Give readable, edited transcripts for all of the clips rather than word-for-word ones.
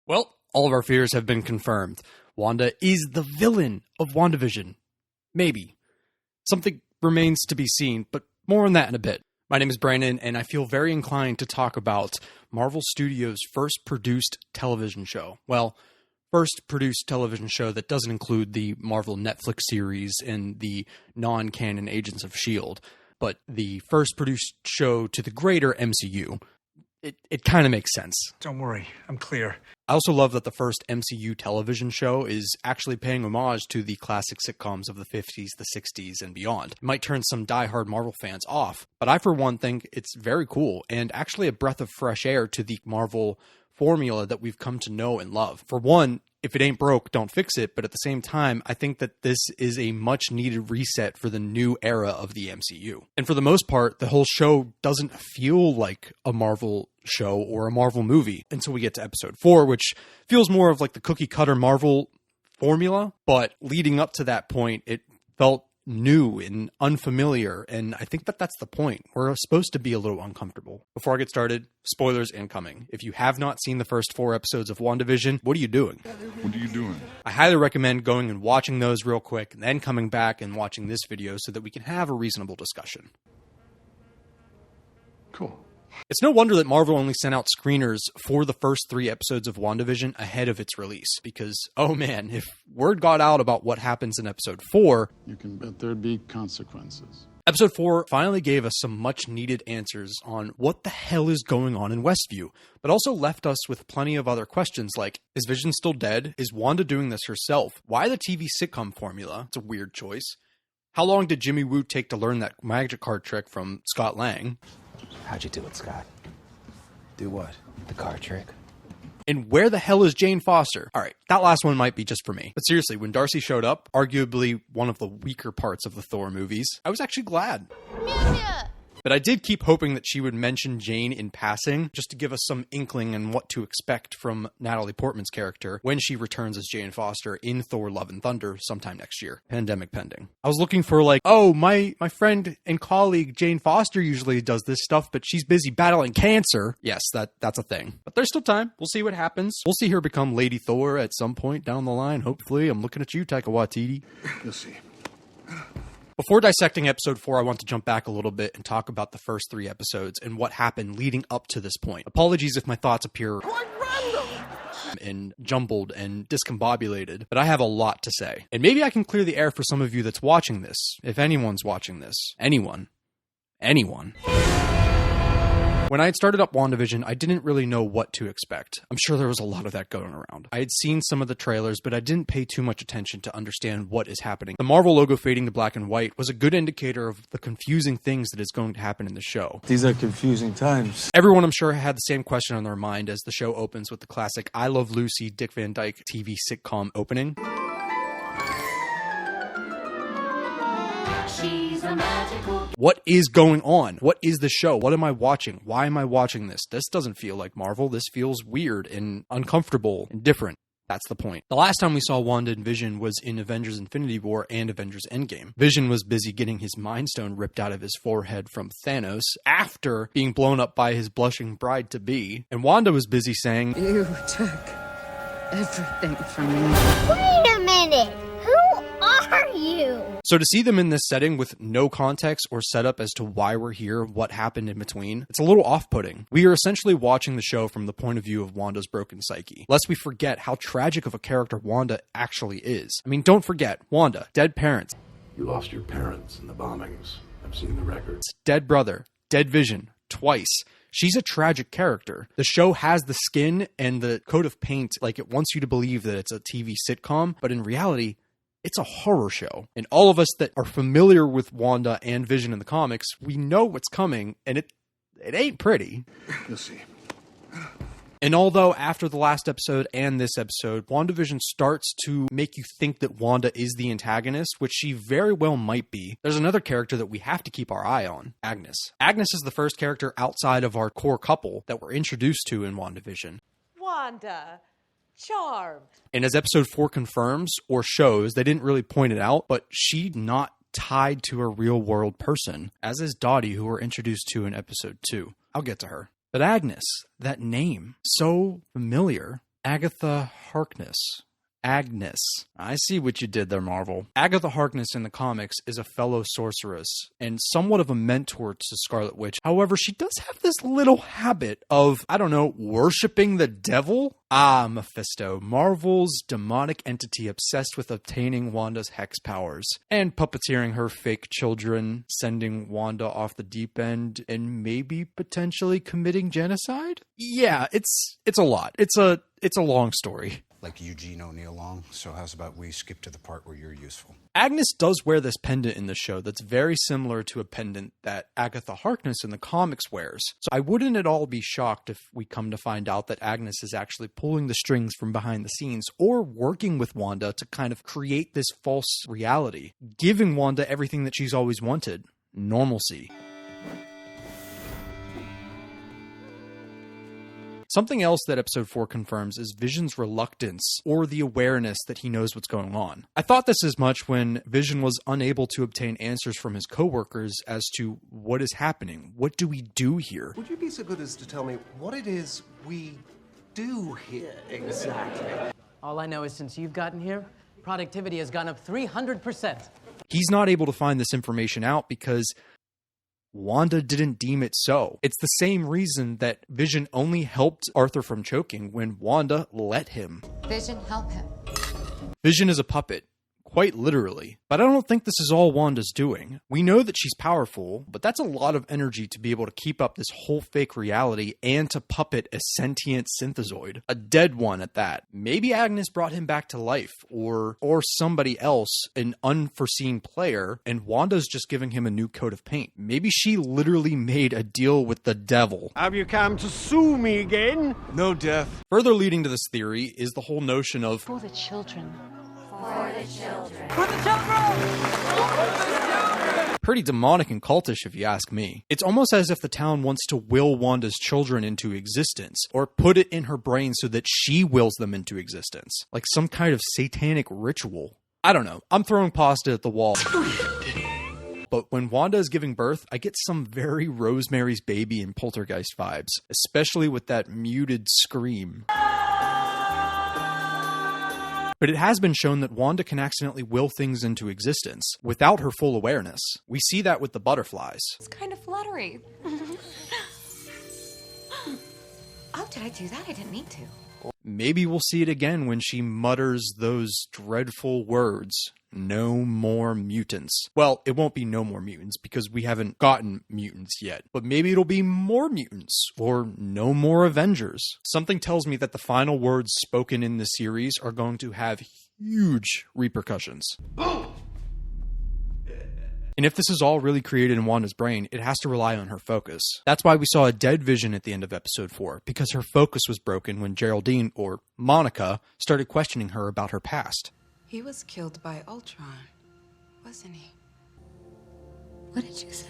Well, all of our fears have been confirmed. Wanda is the villain of WandaVision. Maybe. Something remains to be seen, but more on that in a bit. My name is Brandon, and I feel very inclined to talk about Marvel Studios' first produced television show. Well, first produced television show that doesn't include the Marvel Netflix series and the non-canon Agents of S.H.I.E.L.D., but the first produced show to the greater MCU. It kind of makes sense. Don't worry, I'm clear. I also love that the first MCU television show is actually paying homage to the classic sitcoms of the 50s, the 60s, and beyond. It might turn some diehard Marvel fans off, but I, for one, think it's very cool and actually a breath of fresh air to the Marvel formula that we've come to know and love. For one, if it ain't broke, don't fix it. But at the same time, I think that this is a much needed reset for the new era of the MCU. And for the most part, the whole show doesn't feel like a Marvel show or a Marvel movie until we get to episode 4, which feels more of like the cookie cutter Marvel formula. But leading up to that point, it felt new and unfamiliar, and I think that that's the point. We're supposed to be a little uncomfortable. Before I get started, spoilers incoming. If you have not seen the first 4 episodes of WandaVision, what are you doing? What are you doing? I highly recommend going and watching those real quick, and then coming back and watching this video so that we can have a reasonable discussion. Cool. It's no wonder that Marvel only sent out screeners for the first 3 episodes of WandaVision ahead of its release, because, oh man, if word got out about what happens in episode 4... You can bet there'd be consequences. Episode 4 finally gave us some much-needed answers on what the hell is going on in Westview, but also left us with plenty of other questions like, is Vision still dead? Is Wanda doing this herself? Why the TV sitcom formula? It's a weird choice. How long did Jimmy Woo take to learn that magic card trick from Scott Lang? How'd you do it, Scott? Do what? The card trick? And where the hell is Jane Foster? Alright, that last one might be just for me. But seriously, when Darcy showed up, arguably one of the weaker parts of the Thor movies, I was actually glad. Amelia! But I did keep hoping that she would mention Jane in passing, just to give us some inkling on what to expect from Natalie Portman's character when she returns as Jane Foster in Thor: Love and Thunder sometime next year. Pandemic pending. I was looking for like, oh, my friend and colleague Jane Foster usually does this stuff, but she's busy battling cancer. Yes, that's a thing. But there's still time. We'll see what happens. We'll see her become Lady Thor at some point down the line, hopefully. I'm looking at you, Taika Waititi. You'll see. Before dissecting episode 4, I want to jump back a little bit and talk about the first 3 episodes and what happened leading up to this point. Apologies if my thoughts appear and jumbled and discombobulated, but I have a lot to say. And maybe I can clear the air for some of you that's watching this, if anyone's watching this. Anyone. When I had started up WandaVision, I didn't really know what to expect. I'm sure there was a lot of that going around. I had seen some of the trailers, but I didn't pay too much attention to understand what is happening. The Marvel logo fading to black and white was a good indicator of the confusing things that is going to happen in the show. These are confusing times. Everyone, I'm sure, had the same question on their mind as the show opens with the classic I Love Lucy Dick Van Dyke TV sitcom opening. What is going on? What is the show? What am I watching? Why am I watching this? This doesn't feel like Marvel. This feels weird and uncomfortable and different. That's the point. The last time we saw Wanda and Vision was in Avengers Infinity War and Avengers Endgame. Vision was busy getting his Mind Stone ripped out of his forehead from Thanos after being blown up by his blushing bride-to-be. And Wanda was busy saying, "You took everything from me." Wait a minute! Who are you? So to see them in this setting with no context or setup as to why we're here, what happened in between, it's a little off-putting. We are essentially watching the show from the point of view of Wanda's broken psyche, lest we forget how tragic of a character Wanda actually is. I mean, don't forget, Wanda, dead parents. You lost your parents in the bombings. I've seen the records. Dead brother, dead Vision, twice. She's a tragic character. The show has the skin and the coat of paint like it wants you to believe that it's a TV sitcom, but in reality, it's a horror show. And all of us that are familiar with Wanda and Vision in the comics, we know what's coming, and it ain't pretty. You'll see. And although after the last episode and this episode, WandaVision starts to make you think that Wanda is the antagonist, which she very well might be, there's another character that we have to keep our eye on, Agnes. Agnes is the first character outside of our core couple that we're introduced to in WandaVision. Wanda. Charmed. And as episode 4 confirms or shows, they didn't really point it out, but she's not tied to a real world person, as is Dottie, who we're introduced to in episode 2. I'll get to her. But Agnes, that name, so familiar. Agatha Harkness. Agnes. I see what you did there, Marvel. Agatha Harkness in the comics is a fellow sorceress and somewhat of a mentor to Scarlet Witch. However, she does have this little habit of, worshipping the devil? Ah, Mephisto, Marvel's demonic entity obsessed with obtaining Wanda's hex powers and puppeteering her fake children, sending Wanda off the deep end, and maybe potentially committing genocide? Yeah, it's a lot. It's a long story. Like Eugene O'Neill long, so how's about we skip to the part where you're useful? Agnes does wear this pendant in the show that's very similar to a pendant that Agatha Harkness in the comics wears. So I wouldn't at all be shocked if we come to find out that Agnes is actually pulling the strings from behind the scenes or working with Wanda to kind of create this false reality, giving Wanda everything that she's always wanted, normalcy. Something else that episode 4 confirms is Vision's reluctance or the awareness that he knows what's going on. I thought this as much when Vision was unable to obtain answers from his coworkers as to what is happening. What do we do here? Would you be so good as to tell me what it is we do here exactly? All I know is since you've gotten here, productivity has gone up 300%. He's not able to find this information out because Wanda didn't deem it so. It's the same reason that Vision only helped Arthur from choking when Wanda let him. Vision, help him. Vision is a puppet, quite literally. But I don't think this is all Wanda's doing. We know that she's powerful, but that's a lot of energy to be able to keep up this whole fake reality and to puppet a sentient synthezoid. A dead one at that. Maybe Agnes brought him back to life, or somebody else, an unforeseen player, and Wanda's just giving him a new coat of paint. Maybe she literally made a deal with the devil. Have you come to sue me again? No death. Further leading to this theory is the whole notion of For the children. pretty demonic and cultish if you ask me. It's almost as if the town wants to will Wanda's children into existence, or put it in her brain so that she wills them into existence, like some kind of satanic ritual. I don't know. I'm throwing pasta at the wall. But when Wanda is giving birth, I get some very Rosemary's Baby and Poltergeist vibes, especially with that muted scream. But it has been shown that Wanda can accidentally will things into existence without her full awareness. We see that with the butterflies. It's kind of fluttery. Oh, did I do that? I didn't mean to. Maybe we'll see it again when she mutters those dreadful words, "No more mutants." Well, it won't be no more mutants because we haven't gotten mutants yet. But maybe it'll be more mutants or no more Avengers. Something tells me that the final words spoken in this series are going to have huge repercussions. And if this is all really created in Wanda's brain, it has to rely on her focus. That's why we saw a dead Vision at the end of episode 4, because her focus was broken when Geraldine, or Monica, started questioning her about her past. He was killed by Ultron, wasn't he? What did you say?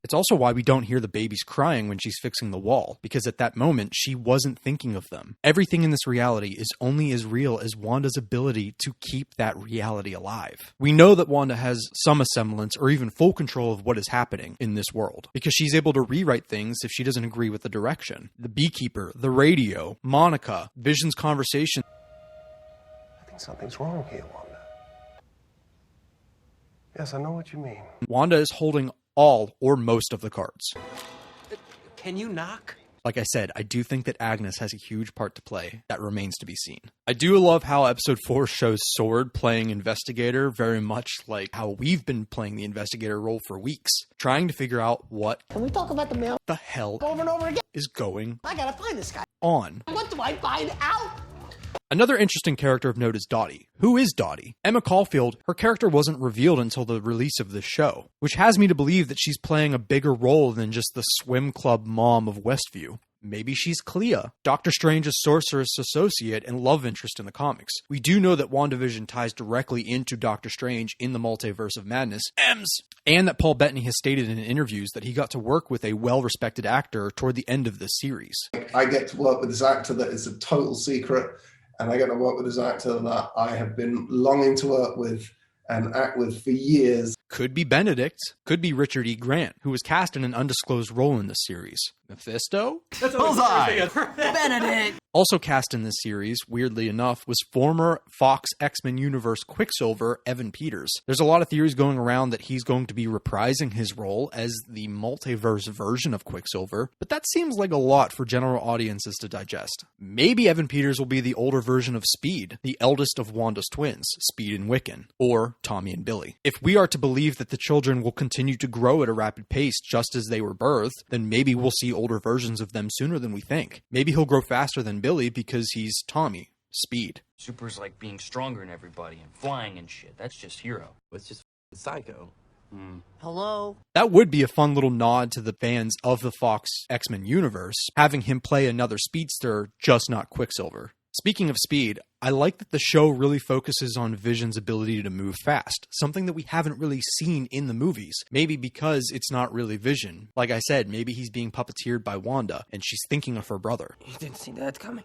It's also why we don't hear the babies crying when she's fixing the wall, because at that moment, she wasn't thinking of them. Everything in this reality is only as real as Wanda's ability to keep that reality alive. We know that Wanda has some semblance or even full control of what is happening in this world, because she's able to rewrite things if she doesn't agree with the direction. The beekeeper, the radio, Monica, Vision's conversation. I think something's wrong here, Wanda. Yes, I know what you mean. Wanda is holding all or most of the cards. Can you knock? Like I said, I do think that Agnes has a huge part to play. That remains to be seen. I do love how episode 4 shows Sword playing investigator, very much like how we've been playing the investigator role for weeks, trying to figure out what Can we talk about the mail the hell over and over again? is going I gotta find this guy. on. What do I find out? Another interesting character of note is Dottie. Who is Dottie? Emma Caulfield, her character wasn't revealed until the release of this show, which has me to believe that she's playing a bigger role than just the swim club mom of Westview. Maybe she's Clea, Doctor Strange's sorceress associate and love interest in the comics. We do know that WandaVision ties directly into Doctor Strange in the Multiverse of Madness, and that Paul Bettany has stated in interviews that he got to work with a well-respected actor toward the end of this series. I get to work with this actor that is a total secret, and I get to work with this actor that I have been longing to work with and act with for years. Could be Benedict, could be Richard E. Grant, who was cast in an undisclosed role in this series. Mephisto? Bullseye! Benedict! Also cast in this series, weirdly enough, was former Fox X-Men Universe Quicksilver, Evan Peters. There's a lot of theories going around that he's going to be reprising his role as the multiverse version of Quicksilver, but that seems like a lot for general audiences to digest. Maybe Evan Peters will be the older version of Speed, the eldest of Wanda's twins, Speed and Wiccan, or Tommy and Billy. If we are to believe that the children will continue to grow at a rapid pace just as they were birthed, then maybe we'll see older versions of them sooner than we think. Maybe he'll grow faster than Billy because he's Tommy, Speed. Super's like being stronger than everybody and flying and shit. That's just hero. It's just psycho. Hello? That would be a fun little nod to the fans of the Fox X-Men universe, having him play another speedster, just not Quicksilver. Speaking of Speed, I like that the show really focuses on Vision's ability to move fast, something that we haven't really seen in the movies. Maybe because it's not really Vision. Like I said, maybe he's being puppeteered by Wanda, and she's thinking of her brother. You didn't see that coming.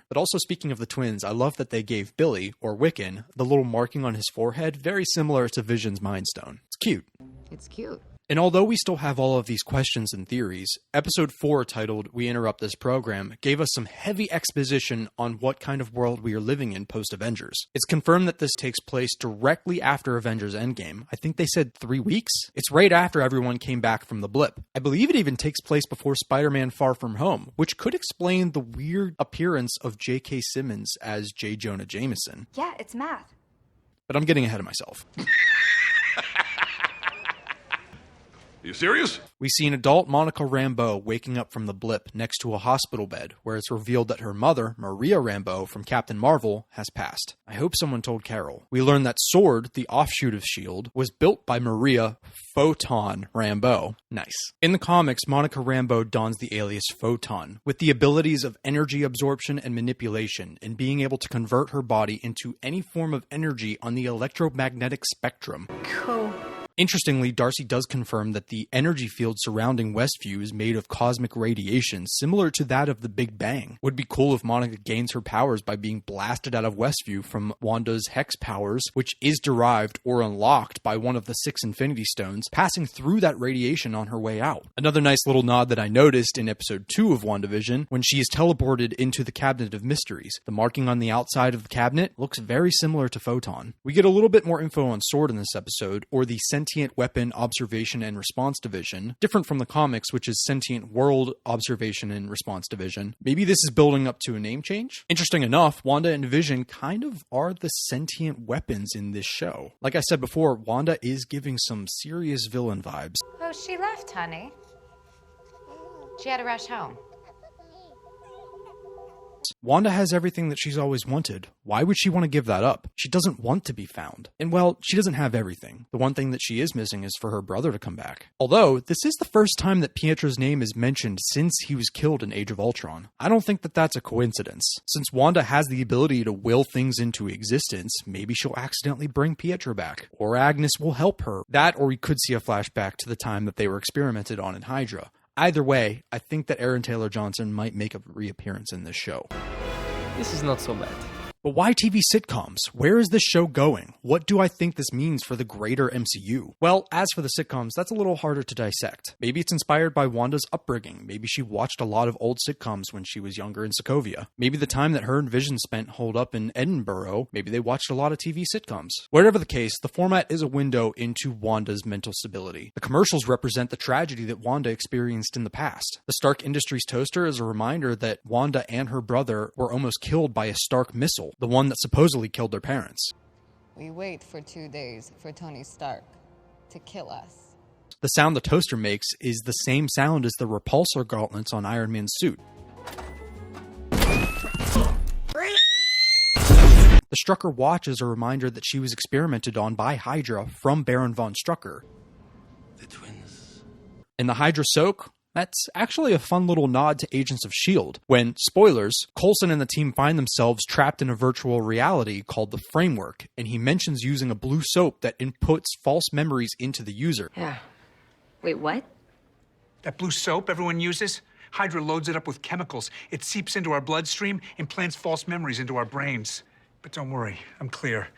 But also, speaking of the twins, I love that they gave Billy, or Wiccan, the little marking on his forehead very similar to Vision's Mind Stone. It's cute. It's cute. And although we still have all of these questions and theories, episode 4, titled We Interrupt This Program, gave us some heavy exposition on what kind of world we are living in post-Avengers. It's confirmed that this takes place directly after Avengers Endgame. I think they said 3 weeks? It's right after everyone came back from the blip. I believe it even takes place before Spider-Man Far From Home, which could explain the weird appearance of J.K. Simmons as J. Jonah Jameson. Yeah, it's math. But I'm getting ahead of myself. You serious? We see an adult Monica Rambeau waking up from the blip next to a hospital bed, where it's revealed that her mother, Maria Rambeau from Captain Marvel, has passed. I hope someone told Carol. We learn that S.W.O.R.D., the offshoot of S.H.I.E.L.D., was built by Maria Photon Rambeau. Nice. In the comics, Monica Rambeau dons the alias Photon, with the abilities of energy absorption and manipulation, and being able to convert her body into any form of energy on the electromagnetic spectrum. Cool. Interestingly, Darcy does confirm that the energy field surrounding Westview is made of cosmic radiation similar to that of the Big Bang. Would be cool if Monica gains her powers by being blasted out of Westview from Wanda's Hex powers, which is derived or unlocked by one of the 6 Infinity Stones, passing through that radiation on her way out. Another nice little nod that I noticed in episode 2 of WandaVision, when she is teleported into the Cabinet of Mysteries. The marking on the outside of the cabinet looks very similar to Photon. We get a little bit more info on S.W.O.R.D. in this episode, or the Sentient Weapon Observation and Response Division, different from the comics, which is Sentient World Observation and Response Division. Maybe this is building up to a name change? Interesting enough, Wanda and Vision kind of are the sentient weapons in this show. Like I said before, Wanda is giving some serious villain vibes. Oh, she left, honey. She had to rush home. Wanda has everything that she's always wanted. Why would she want to give that up? She doesn't want to be found. And well, she doesn't have everything. The one thing that she is missing is for her brother to come back. Although, this is the first time that Pietro's name is mentioned since he was killed in Age of Ultron. I don't think that that's a coincidence. Since Wanda has the ability to will things into existence, maybe she'll accidentally bring Pietro back. Or Agnes will help her. That, or we could see a flashback to the time that they were experimented on in Hydra. Either way, I think that Aaron Taylor Johnson might make a reappearance in this show. This is not so bad. But why TV sitcoms? Where is this show going? What do I think this means for the greater MCU? Well, as for the sitcoms, that's a little harder to dissect. Maybe it's inspired by Wanda's upbringing. Maybe she watched a lot of old sitcoms when she was younger in Sokovia. Maybe the time that her and Vision spent holed up in Edinburgh, maybe they watched a lot of TV sitcoms. Whatever the case, the format is a window into Wanda's mental stability. The commercials represent the tragedy that Wanda experienced in the past. The Stark Industries toaster is a reminder that Wanda and her brother were almost killed by a Stark missile, the one that supposedly killed their parents. We wait for 2 days for Tony Stark to kill us. The sound the toaster makes is the same sound as the repulsor gauntlets on Iron Man's suit. The Strucker watch is a reminder that she was experimented on by Hydra from Baron von Strucker. The twins. In the Hydra soak, that's actually a fun little nod to Agents of S.H.I.E.L.D. when, spoilers, Coulson and the team find themselves trapped in a virtual reality called the Framework, and he mentions using a blue soap that inputs false memories into the user. Yeah. Wait, what? That blue soap everyone uses? Hydra loads it up with chemicals. It seeps into our bloodstream and plants false memories into our brains. But don't worry, I'm clear.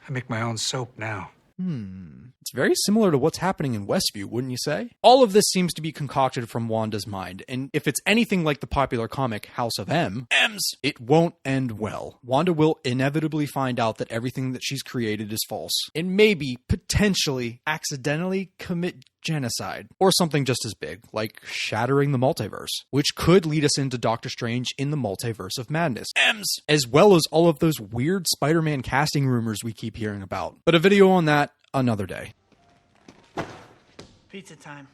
I make my own soap now. It's very similar to what's happening in Westview, wouldn't you say? All of this seems to be concocted from Wanda's mind, and if it's anything like the popular comic House of M's, it won't end well. Wanda will inevitably find out that everything that she's created is false, and maybe, potentially, accidentally commit genocide, or something just as big, like shattering the multiverse, which could lead us into Doctor Strange in the Multiverse of Madness, as well as all of those weird Spider-Man casting rumors we keep hearing about. But a video on that another day. Pizza time.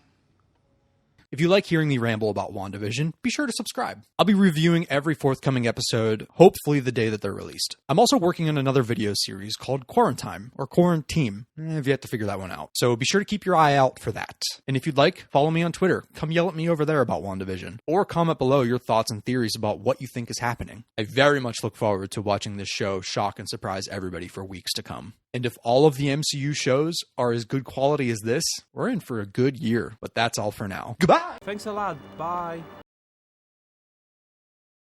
If you like hearing me ramble about WandaVision, be sure to subscribe. I'll be reviewing every forthcoming episode, hopefully the day that they're released. I'm also working on another video series called Quarantine, or Quarantine. I've yet to figure that one out. So be sure to keep your eye out for that. And if you'd like, follow me on Twitter. Come yell at me over there about WandaVision. Or comment below your thoughts and theories about what you think is happening. I very much look forward to watching this show shock and surprise everybody for weeks to come. And if all of the MCU shows are as good quality as this, we're in for a good year. But that's all for now. Goodbye! Thanks a lot. Bye.